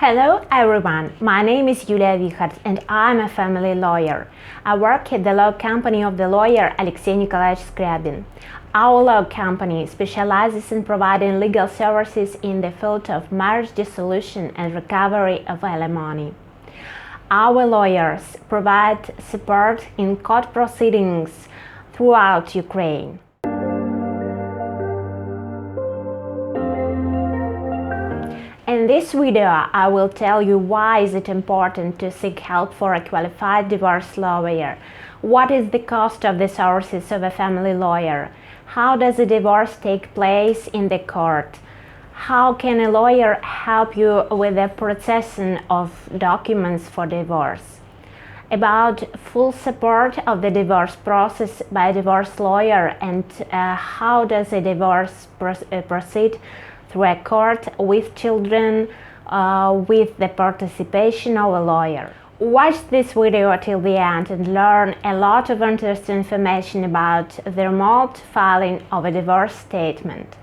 Hello everyone, my name is Yulia Vikharts and I'm a family lawyer. I work at the law company of the lawyer Alexey Nikolaevich Skryabin. Our law company specializes in providing legal services in the field of marriage dissolution and recovery of alimony. Our lawyers provide support in court proceedings throughout Ukraine. In this video, I will tell you why is it important to seek help for a qualified divorce lawyer, what is the cost of the services of a family lawyer, how does a divorce take place in the court, how can a lawyer help you with the processing of documents for divorce, about full support of the divorce process by a divorce lawyer and how does a divorce proceed through a court with children with the participation of a lawyer. Watch this video till the end and learn a lot of interesting information about the remote filing of a divorce statement.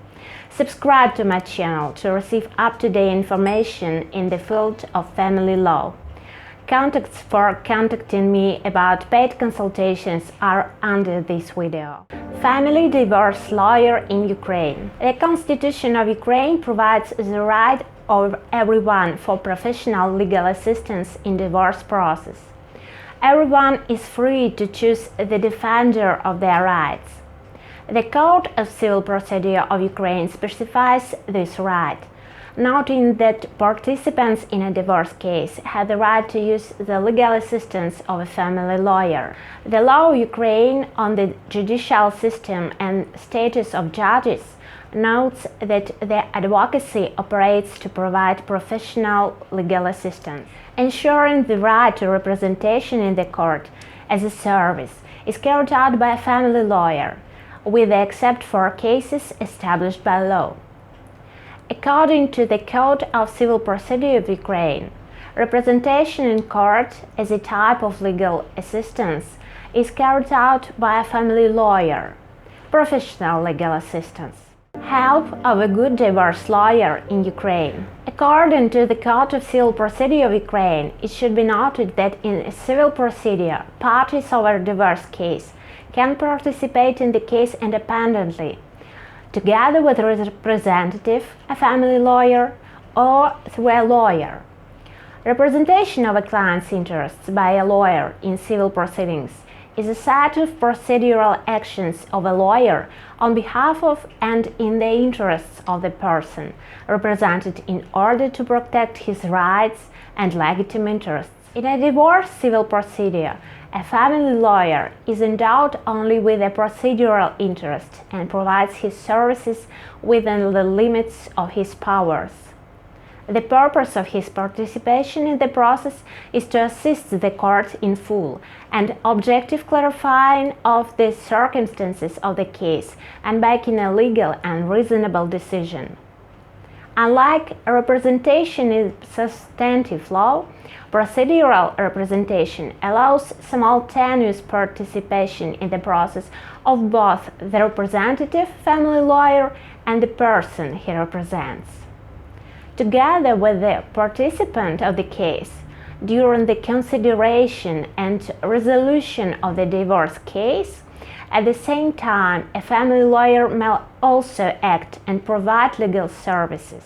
Subscribe to my channel to receive up-to-date information in the field of family law. Contacts for contacting me about paid consultations are under this video. Family divorce lawyer in Ukraine. The Constitution of Ukraine provides the right of everyone for professional legal assistance in divorce process. Everyone is free to choose the defender of their rights. The Code of Civil Procedure of Ukraine specifies this right, noting that participants in a divorce case have the right to use the legal assistance of a family lawyer. The law of Ukraine on the judicial system and status of judges notes that the advocacy operates to provide professional legal assistance. Ensuring the right to representation in the court as a service is carried out by a family lawyer, with the except for cases established by law. According to the Code of Civil Procedure of Ukraine, representation in court as a type of legal assistance is carried out by a family lawyer, professional legal assistance. Help of a good divorce lawyer in Ukraine. According to the Code of Civil Procedure of Ukraine, it should be noted that in a civil procedure, parties of a divorce case can participate in the case independently, together with a representative, a family lawyer, or through a lawyer. Representation of a client's interests by a lawyer in civil proceedings is a set of procedural actions of a lawyer on behalf of and in the interests of the person represented in order to protect his rights and legitimate interests. In a divorce civil procedure, a family lawyer is endowed only with a procedural interest and provides his services within the limits of his powers. The purpose of his participation in the process is to assist the court in full and objective clarifying of the circumstances of the case and making a legal and reasonable decision. Unlike representation in substantive law, procedural representation allows simultaneous participation in the process of both the representative family lawyer and the person he represents. Together with the participant of the case, during the consideration and resolution of the divorce case, at the same time, a family lawyer may also act and provide legal services.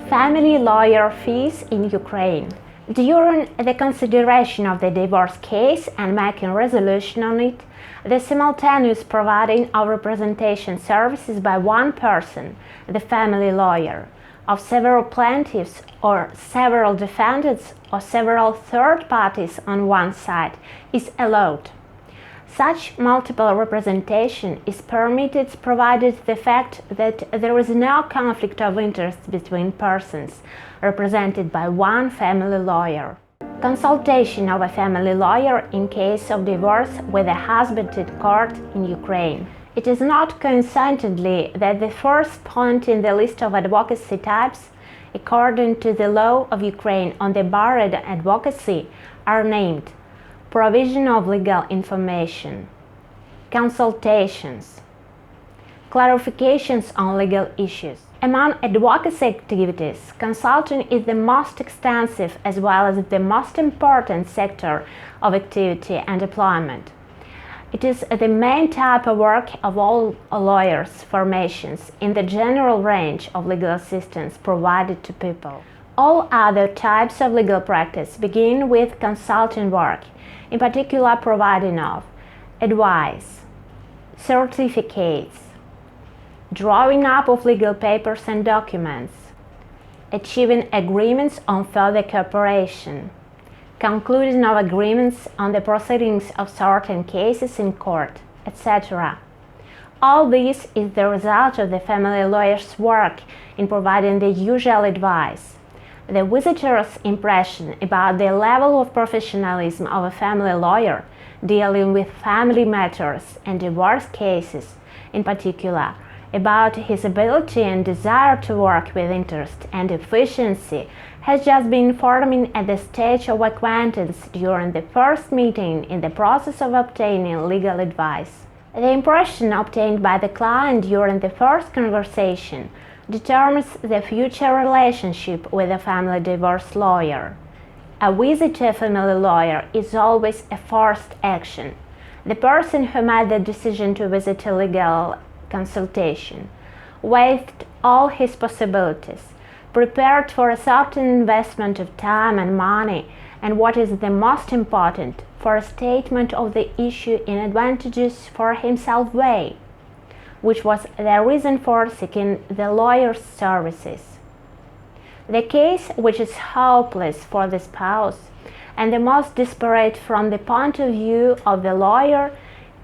Family lawyer fees in Ukraine. During the consideration of the divorce case and making resolution on it, the simultaneous providing of representation services by one person, the family lawyer, of several plaintiffs or several defendants or several third parties on one side is allowed. Such multiple representation is permitted provided the fact that there is no conflict of interest between persons represented by one family lawyer. Consultation of a family lawyer in case of divorce with a husband at court in Ukraine. It is not coincidentally that the first point in the list of advocacy types, according to the law of Ukraine on the barred advocacy, are named provision of legal information, consultations, clarifications on legal issues, Among advocacy activities, consulting is the most extensive as well as the most important sector of activity and employment. It is the main type of work of all lawyers' formations in the general range of legal assistance provided to people. All other types of legal practice begin with consulting work, in particular providing of advice, certificates, drawing up of legal papers and documents, achieving agreements on further cooperation, conclusion of agreements on the proceedings of certain cases in court, etc. All this is the result of the family lawyer's work in providing the usual advice. The visitor's impression about the level of professionalism of a family lawyer dealing with family matters and divorce cases in particular, about his ability and desire to work with interest and efficiency, has just been forming at the stage of acquaintance during the first meeting in the process of obtaining legal advice. The impression obtained by the client during the first conversation determines the future relationship with a family divorce lawyer. A visit to a family lawyer is always a forced action. The person who made the decision to visit a legal consultation weighed all his possibilities, prepared for a certain investment of time and money, and what is the most important, for a statement of the issue in advantageous for himself way, which was the reason for seeking the lawyer's services. The case which is hopeless for the spouse and the most desperate from the point of view of the lawyer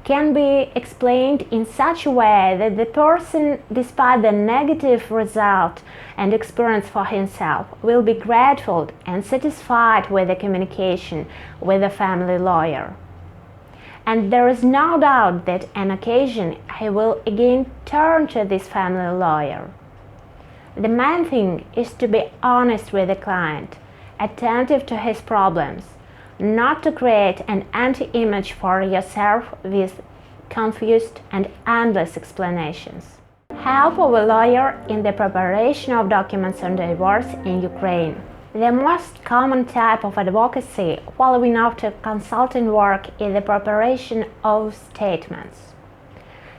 can be explained in such a way that the person, despite the negative result and experience for himself, will be grateful and satisfied with the communication with the family lawyer. And there is no doubt that on occasion he will again turn to this family lawyer. The main thing is to be honest with the client, attentive to his problems, not to create an anti-image for yourself with confused and endless explanations. Help of a lawyer in the preparation of documents on divorce in Ukraine. The most common type of advocacy following after consulting work is the preparation of statements,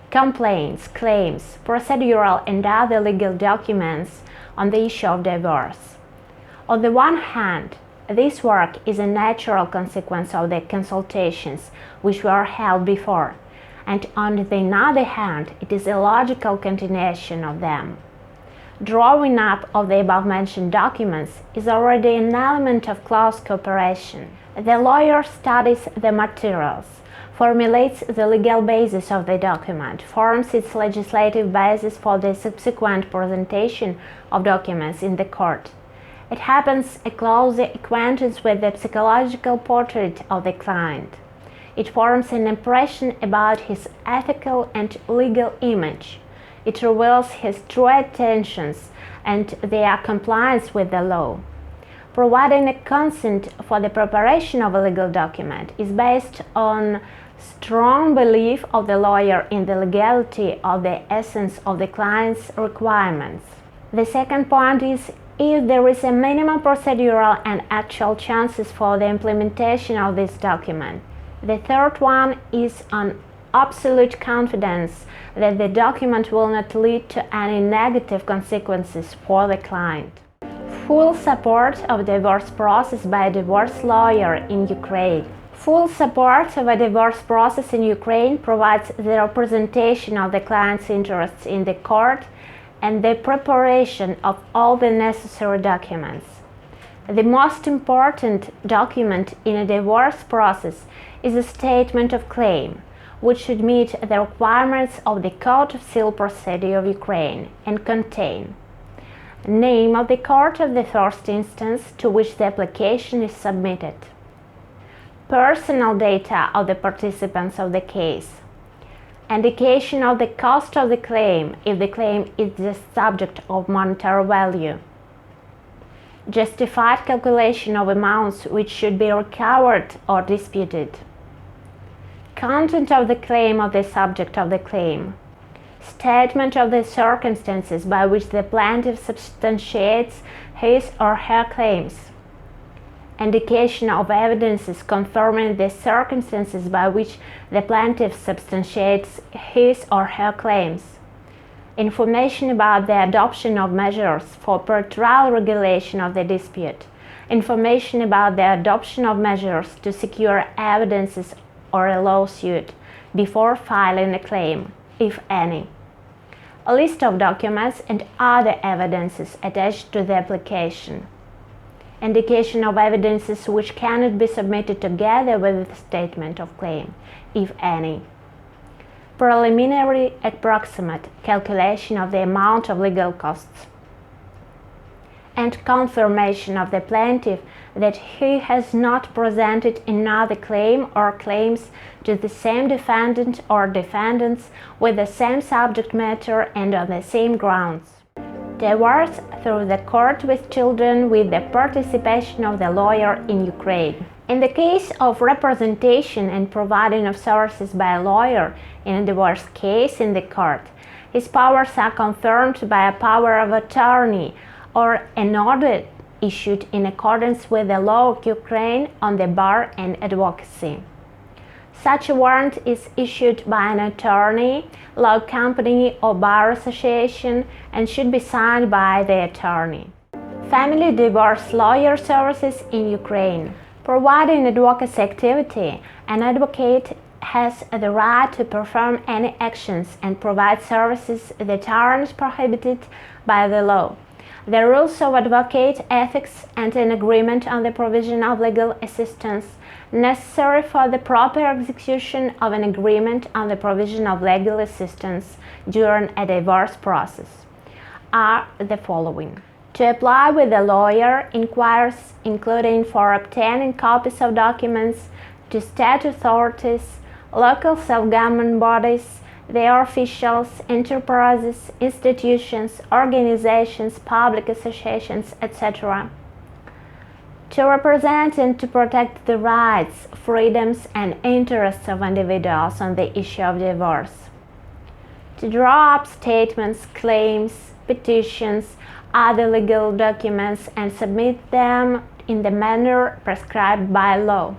complaints, claims, procedural and other legal documents on the issue of divorce. On the one hand, this work is a natural consequence of the consultations which were held before, and on the other hand, it is a logical continuation of them. Drawing up of the above-mentioned documents is already an element of close cooperation. The lawyer studies the materials, formulates the legal basis of the document, forms its legislative basis for the subsequent presentation of documents in the court. It happens a close acquaintance with the psychological portrait of the client. It forms an impression about his ethical and legal image. It reveals his true intentions and their compliance with the law. Providing a consent for the preparation of a legal document is based on strong belief of the lawyer in the legality of the essence of the client's requirements. The second point is if there is a minimum procedural and actual chances for the implementation of this document. The third one is on absolute confidence that the document will not lead to any negative consequences for the client. Full support of divorce process by a divorce lawyer in Ukraine. Full support of a divorce process in Ukraine provides the representation of the client's interests in the court and the preparation of all the necessary documents. The most important document in a divorce process is a statement of claim, which should meet the requirements of the Code of Civil Procedure of Ukraine and contain name of the court of the first instance to which the application is submitted, personal data of the participants of the case, indication of the cost of the claim if the claim is the subject of monetary value, justified calculation of amounts which should be recovered or disputed, content of the claim of the subject of the claim, statement of the circumstances by which the plaintiff substantiates his or her claims, indication of evidences confirming the circumstances by which the plaintiff substantiates his or her claims, information about the adoption of measures for per-trial regulation of the dispute, information about the adoption of measures to secure evidences or a lawsuit before filing a claim, if any, a list of documents and other evidences attached to the application, indication of evidences which cannot be submitted together with the statement of claim, if any, preliminary approximate calculation of the amount of legal costs, and confirmation of the plaintiff that he has not presented another claim or claims to the same defendant or defendants with the same subject matter and on the same grounds. Divorce through the court with children with the participation of the lawyer in Ukraine. In the case of representation and providing of services by a lawyer in a divorce case in the court, his powers are confirmed by a power of attorney or an order issued in accordance with the law of Ukraine on the bar and advocacy. Such a warrant is issued by an attorney, law company or bar association and should be signed by the attorney. Family divorce lawyer services in Ukraine. Providing advocacy activity, an advocate has the right to perform any actions and provide services that aren't prohibited by the law. The rules of advocate ethics and an agreement on the provision of legal assistance necessary for the proper execution of an agreement on the provision of legal assistance during a divorce process are the following. To apply with a lawyer, inquiries including for obtaining copies of documents to state authorities, local self-government bodies, their officials, enterprises, institutions, organizations, public associations, etc. To represent and to protect the rights, freedoms, and interests of individuals on the issue of divorce. To draw up statements, claims, petitions, other legal documents and submit them in the manner prescribed by law.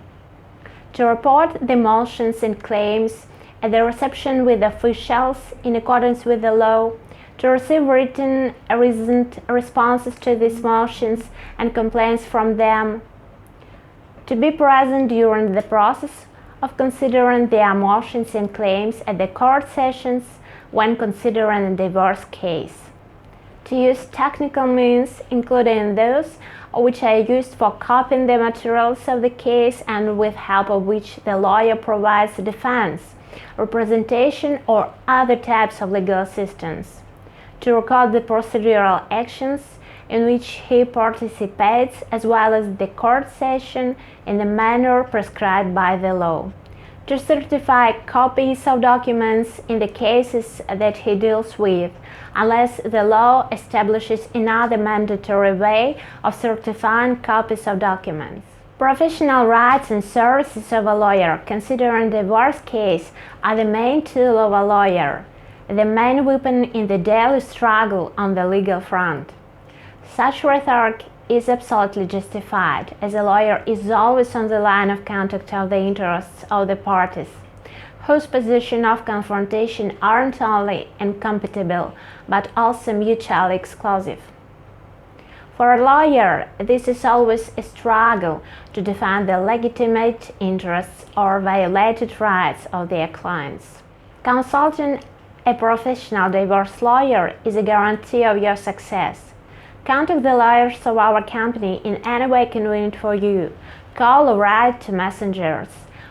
To report the motions and claims at the reception with officials in accordance with the law, to receive written reasoned responses to these motions and complaints from them, to be present during the process of considering their motions and claims at the court sessions when considering a divorce case, to use technical means, including those which are used for copying the materials of the case and with help of which the lawyer provides defense, representation, or other types of legal assistance, to record the procedural actions in which he participates as well as the court session in the manner prescribed by the law, to certify copies of documents in the cases that he deals with, unless the law establishes another mandatory way of certifying copies of documents. Professional rights and services of a lawyer, considering the divorce case, are the main tool of a lawyer, the main weapon in the daily struggle on the legal front. Such rhetoric is absolutely justified, as a lawyer is always on the line of contact of the interests of the parties, whose position of confrontation aren't only incompatible, but also mutually exclusive. For a lawyer, this is always a struggle to defend the legitimate interests or violated rights of their clients. Consulting a professional divorce lawyer is a guarantee of your success. Contact the lawyers of our company in any way convenient for you. Call or write to messengers.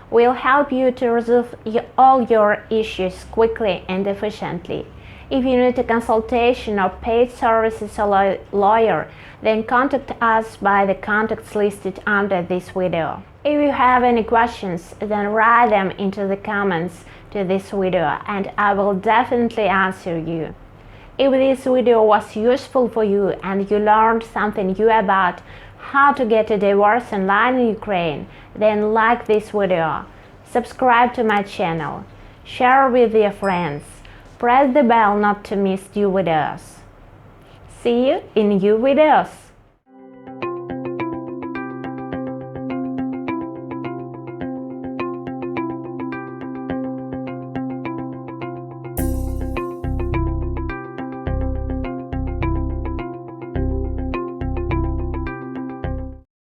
We'll help you to resolve all your issues quickly and efficiently. If you need a consultation or paid services of a lawyer, then contact us by the contacts listed under this video. If you have any questions, then write them into the comments to this video and I will definitely answer you. If this video was useful for you and you learned something new about how to get a divorce online in Ukraine, then like this video, subscribe to my channel, share with your friends, Press the bell not to miss You With Us. See you in You With Us.